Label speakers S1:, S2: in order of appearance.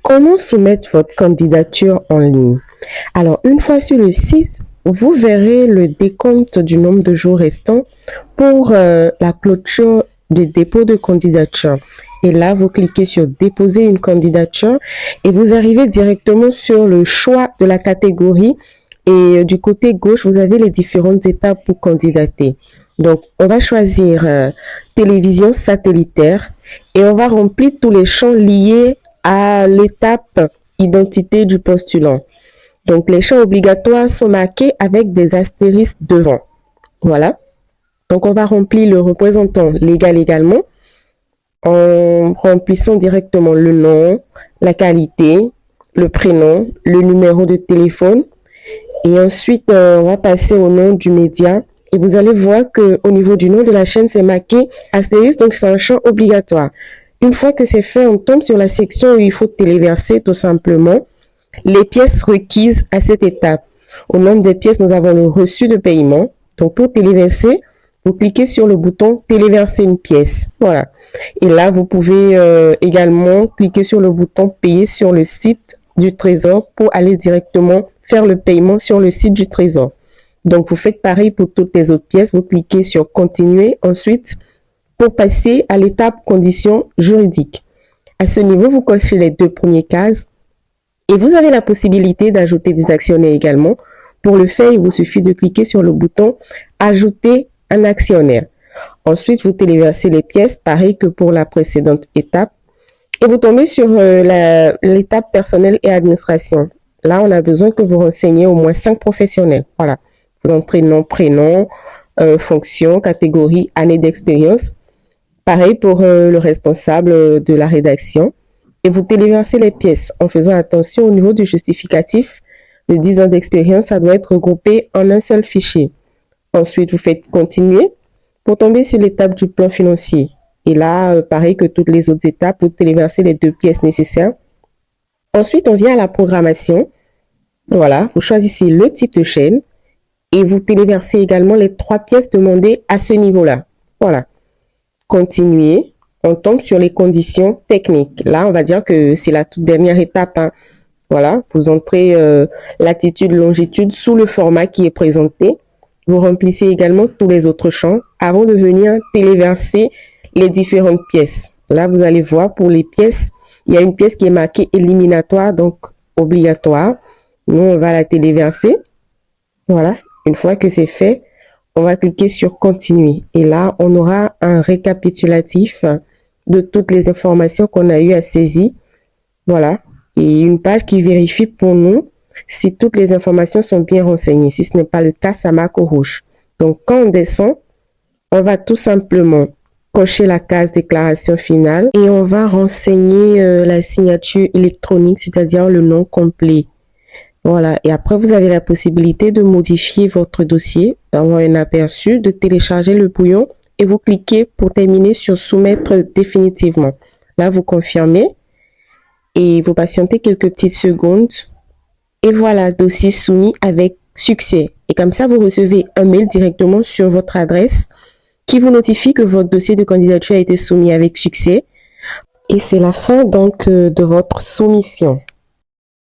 S1: Comment soumettre votre candidature en ligne? Alors, une fois sur le site, vous verrez le décompte du nombre de jours restants pour la clôture du dépôt de candidature. Et là, vous cliquez sur déposer une candidature et vous arrivez directement sur le choix de la catégorie. Et du côté gauche, vous avez les différentes étapes pour candidater. Donc, on va choisir télévision satellitaire et on va remplir tous les champs liés à l'étape identité du postulant. Donc, les champs obligatoires sont marqués avec des astérisques devant. Voilà. Donc, on va remplir le représentant légal également en remplissant directement le nom, la qualité, le prénom, le numéro de téléphone. Et ensuite, on va passer au nom du média. Et vous allez voir qu'au niveau du nom de la chaîne, c'est marqué astérisque, donc c'est un champ obligatoire. Une fois que c'est fait, on tombe sur la section où il faut téléverser tout simplement les pièces requises à cette étape. Au nombre des pièces, nous avons le reçu de paiement. Donc, pour téléverser, vous cliquez sur le bouton téléverser une pièce. Voilà. Et là, vous pouvez également cliquer sur le bouton payer sur le site du Trésor pour aller directement faire le paiement sur le site du Trésor. Donc, vous faites pareil pour toutes les autres pièces. Vous cliquez sur continuer ensuite pour passer à l'étape conditions juridiques. À ce niveau, vous cochez les 2 premières cases et vous avez la possibilité d'ajouter des actionnaires également. Pour le faire, il vous suffit de cliquer sur le bouton ajouter un actionnaire. Ensuite, vous téléversez les pièces, pareil que pour la précédente étape. Et vous tombez sur l'étape personnel et administration. Là, on a besoin que vous renseigniez au moins 5 professionnels. Voilà. Vous entrez nom, prénom, fonction, catégorie, année d'expérience. Pareil pour le responsable de la rédaction. Et vous téléversez les pièces en faisant attention au niveau du justificatif de 10 ans d'expérience. Ça doit être regroupé en un seul fichier. Ensuite, vous faites continuer pour tomber sur l'étape du plan financier. Et là, pareil que toutes les autres étapes, vous téléversez les 2 pièces nécessaires. Ensuite, on vient à la programmation. Voilà, vous choisissez le type de chaîne et vous téléversez également les 3 pièces demandées à ce niveau-là. Voilà. Continuer. On tombe sur les conditions techniques. Là, on va dire que c'est la toute dernière étape. Hein. Voilà, vous entrez latitude, longitude sous le format qui est présenté. Vous remplissez également tous les autres champs avant de venir téléverser les différentes pièces. Là, vous allez voir pour les pièces, il y a une pièce qui est marquée éliminatoire, donc obligatoire. Nous, on va la téléverser. Voilà. Une fois que c'est fait, on va cliquer sur continuer. Et là, on aura un récapitulatif de toutes les informations qu'on a eu à saisir. Voilà. Et une page qui vérifie pour nous si toutes les informations sont bien renseignées. Si ce n'est pas le cas, ça marque au rouge. Donc, quand on descend, on va tout simplement cocher la case déclaration finale et on va renseigner la signature électronique, c'est-à-dire le nom complet. Voilà. Et après, vous avez la possibilité de modifier votre dossier, d'avoir un aperçu, de télécharger le brouillon et vous cliquez pour terminer sur soumettre définitivement. Là, vous confirmez et vous patientez quelques petites secondes. Et voilà, dossier soumis avec succès. Et comme ça, vous recevez un mail directement sur votre adresse qui vous notifie que votre dossier de candidature a été soumis avec succès. Et c'est la fin donc de votre soumission.